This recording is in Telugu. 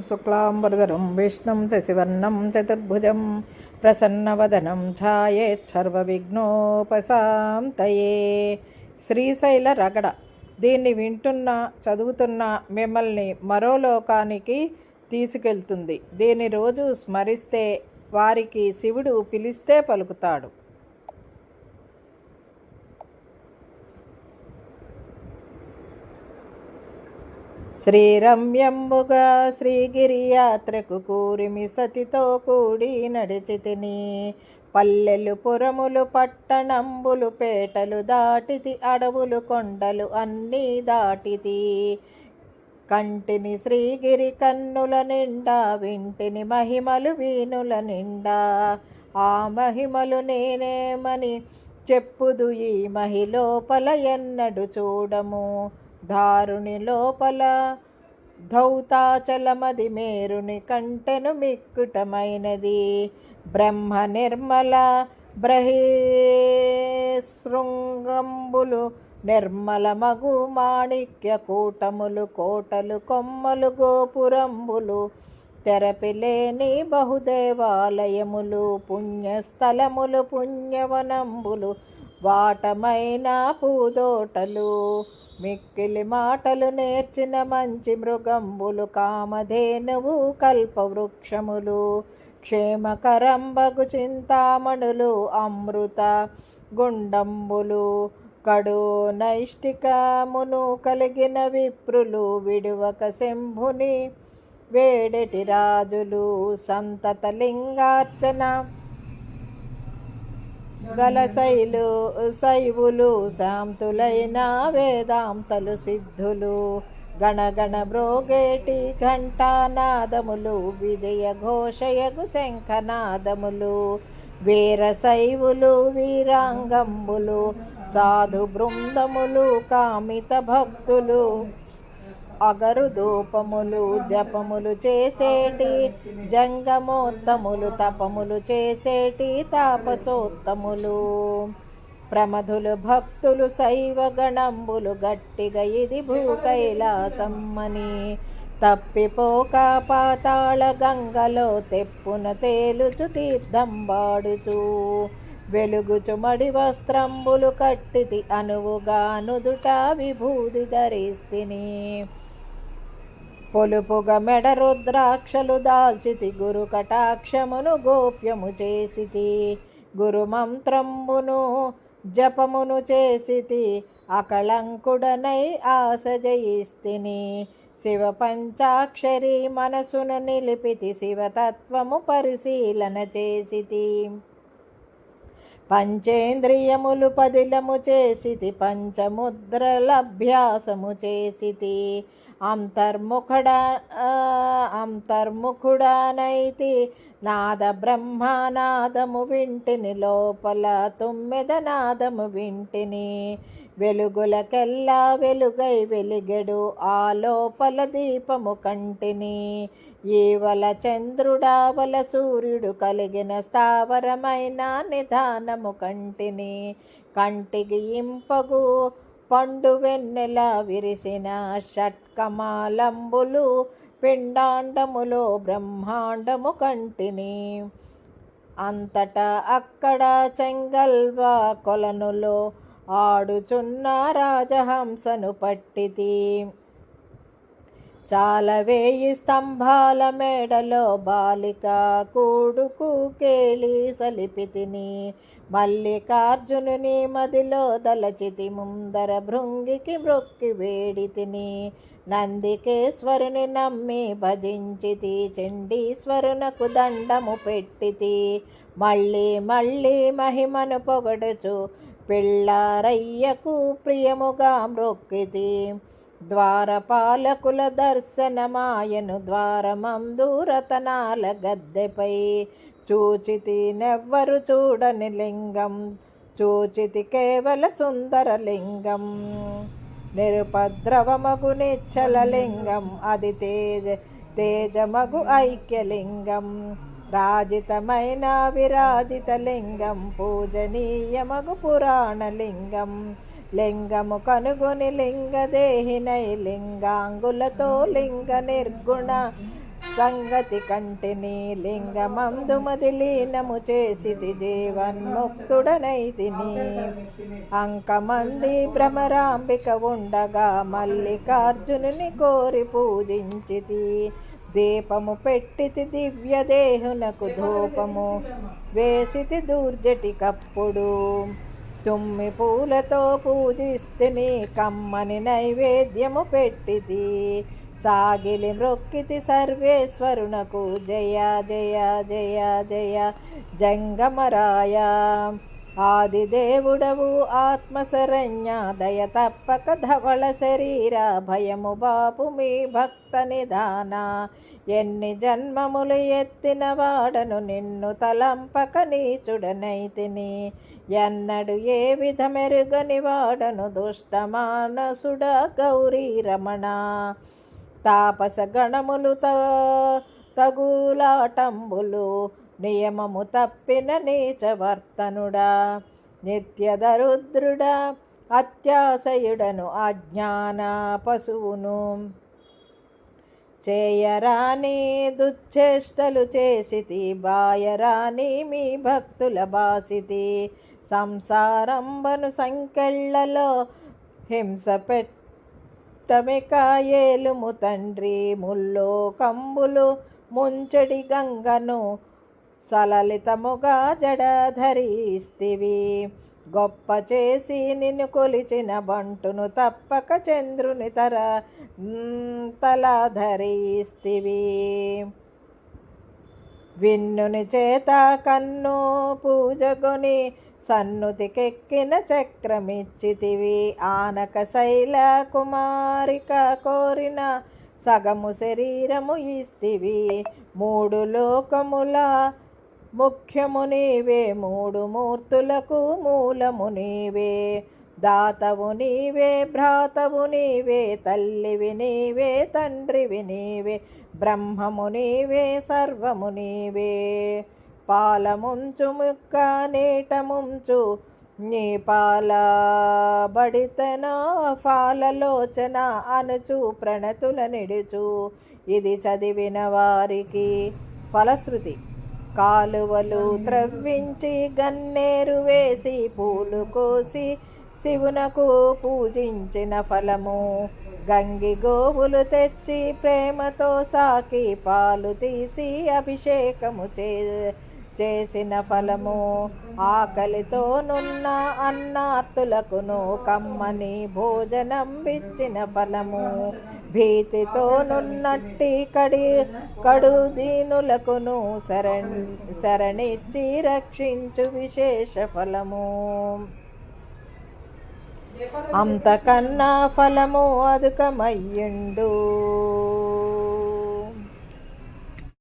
శుక్లాంబరధరం విష్ణుం శశివర్ణం చతుర్భుజం ప్రసన్నవదనం ఛాయేచ్చర్వవిఘ్నోపశాంతయే. శ్రీశైల రగడ. దీన్ని వింటున్నా చదువుతున్న మిమ్మల్ని మరో లోకానికి తీసుకెళ్తుంది. దీన్ని రోజు స్మరిస్తే వారికి శివుడు పిలిస్తే పలుకుతాడు. శ్రీరమ్యంబుగా శ్రీగిరియాత్రకు కూరిమి సతితో కూడి నడిచితిని. పల్లెలు పురములు పట్టణంబులు పేటలు దాటితి, అడవులు కొండలు అన్నీ దాటితి. కంటిని శ్రీగిరి కన్నుల నిండా, వింటిని మహిమలు వీనుల నిండా. ఆ మహిమలు నేనేమని చెప్పుదు ఈ మహిలోపల ఎన్నడు చూడము. దారుని లోపల ధౌతాచలమది మేరుని కంటెను మిక్కుటమైనది. బ్రహ్మ నిర్మల బ్రహీశృంగంబులు నిర్మల మగు మాణిక్య కూటములు, కోటలు కొమ్మలు గోపురంబులు, తెరపిలేని బహుదేవాలయములు, పుణ్యస్థలములు పుణ్యవనంబులు, వాటమైన పూదోటలు, మిక్కిలి మాటలు నేర్చిన మంచి మృగంబులు, కామధేనువు కల్పవృక్షములు, క్షేమకరంబగు చింతామణులు, అమృత గుండంబులు, కడు నైష్టికమును కలిగిన విప్రులు, విడువక శంభుని వేడెటి రాజులు, సంతత లింగార్చన గల శైవులు, శాంతులైన వేదాంతలు సిద్ధులు, గణగణ బ్రోగేటి ఘంటానాదములు, విజయ ఘోషయగు శంఖనాదములు, వీర శైవులు వీరాంగంబులు, సాధు బృందములు, కామిత భక్తులు, అగరు ధూపములు జపములు చేసేటి జంగమోత్తములు, తపములు చేసేటి తాపసోత్తములు, ప్రమధులు భక్తులు, శైవ గణంబులు, గట్టిగా ఇది భూకైలాసమ్మని తప్పిపోక పాతాళ గంగలో తెప్పున తేలుచు తీర్థం వాడుచు, వెలుగుచు మడి వస్త్రంబులు కట్టితి, అనువుగా నుదుట విభూది ధరిస్తిని. పొలుపుగా మెడ రుద్రాక్షలు దాల్చితి, గురు కటాక్షమును గోప్యము చేసితి, గురు మంత్రంబును జపమును చేసితి, అకళంకుడనై ఆశ జయిస్తిని. శివ పంచాక్షరి మనసును నిలిపితి, శివతత్వము పరిశీలన చేసితి, పంచేంద్రియములు పదిలము చేసితి, పంచముద్రలభ్యాసము చేసితి, అంతర్ముఖుడానైతి, నాద బ్రహ్మనాదము వింటిని, లోపల తుమ్మెద నాదము వింటిని, వెలుగులకెల్లా వెలుగై వెలిగెడు, ఆ లోపల దీపము కంటిని, ఈవల చంద్రుడావల సూర్యుడు కలిగిన స్థావరమైన నిధానము కంటిని, కంటికి ఇంపగు పండు వెన్నెల విరిసిన షట్కమాలంబులు, పిండాండములో బ్రహ్మాండము కంటిని, అంతటా అక్కడ చెంగల్వ కొలనులో ఆడుచున్న రాజహంసను పట్టితి, చాలా వేయి స్తంభాల మేడలో బాలిక కూడుకు కేళి సలిపితిని, మల్లికార్జునుని మదిలో దలచితి, ముందర భృంగికి మ్రొక్కి వేడితిని, నందికేశ్వరుని నమ్మి భజించితి, చండీశ్వరునకు దండము పెట్టితి, మళ్ళీ మళ్ళీ మహిమను పొగడుచు పిళ్ళారయ్యకు ప్రియముగా మ్రొక్కితి, ద్వారపాలకుల దర్శనమాయను, ద్వారమందు రతనాల గద్దెపై చూచితి, నెవ్వరు చూడని లింగం, చూచితి కేవల సుందర లింగం, నిరుపద్రవమగు నిశ్చల లింగం, అది తేజమగు ఐక్యలింగం, రాజితమైన విరాజిత లింగం, పూజనీయమగు పురాణలింగం, లింగము కనుగొని లింగదేహినై లింగాంగులతో లింగ నిర్గుణ సంగతి కంటిని లింగమందు మదిలీనము చేసితి జీవన్ముక్తుడనైతిని. అంకమంది భ్రమరాంబిక ఉండగా మల్లికార్జునుని కోరి పూజించితి. దీపము పెట్టితి దివ్యదేహునకు ధూపము వేసితి దూర్జటి కప్పుడు. తుమ్మి పూలతో పూజిస్తిని కమ్మని నైవేద్యము పెట్టితి. సాగిలి మ్రొక్కితి సర్వేశ్వరునకు జయ జయ జయ జయ జంగమరాయ. ఆదిదేవుడవు ఆత్మశరణ్య దయ తప్పక ధవళ శరీర భయము బాపు మీ భక్త నిధాన. ఎన్ని జన్మములు ఎత్తిన వాడను నిన్ను తలంపక నీచుడనైతిని. ఎన్నడు ఏ విధమెరుగని వాడను దుష్టమానసుడ గౌరీ రమణ. తాపస గణములు తగులాటంబులు నియమము తప్పిన నీచవర్తనుడా. నిత్యదరుద్రుడా అత్యాశయుడను అజ్ఞాన పశువును. చేయరాని దుశ్చేష్టలు చేసితి బాయరాని మీ భక్తుల బాసితి. సంసారంబను సంకెళ్లలో హింస పెట్టమిక ఏలుము తండ్రి. ముల్లో కంబులు ముంచడి గంగను సలలితముగా జడధరిస్తివి. గొప్ప చేసి నిన్ను కొలిచిన బంటును తప్పక చంద్రుని తలధరిస్తివి. విన్నుని చేత కన్ను పూజగొని సన్నుతికెక్కిన చక్రమిచ్చితివి. ఆనక శైల కుమారిక కోరిన సగము శరీరము ఇస్తివి. మూడు లోకముల ముఖ్యము నీవే, మూడు మూర్తులకు మూలము నీవే. దాతవు నీవే, భ్రాతవు నీవే, తల్లివి నీవే, తండ్రివి నీవే, బ్రహ్మము నీవే, సర్వము నీవే. పాలముంచు ముక్క నీటముంచు నీ పాలబడితన ఫాలలోచన అనుచు ప్రణతుల నిడుచు. ఇది చదివిన వారికి ఫలశ్రుతి. కాలువలు త్రవ్వించి గన్నేరు వేసి పూలు కోసి శివునకు పూజించిన ఫలము. గంగి గోవులు తెచ్చి ప్రేమతో సాకి పాలు తీసి అభిషేకము చేసిన ఫలము. ఆకలితో నున్న అన్నార్తులకును కమ్మని భోజనం ఇచ్చిన ఫలము. భీతితో నున్నట్టి కడు దీనులకును శరణిచ్చి రక్షించు విశేష ఫలము. అంతకన్నా ఫలము అధికమయ్యుండు.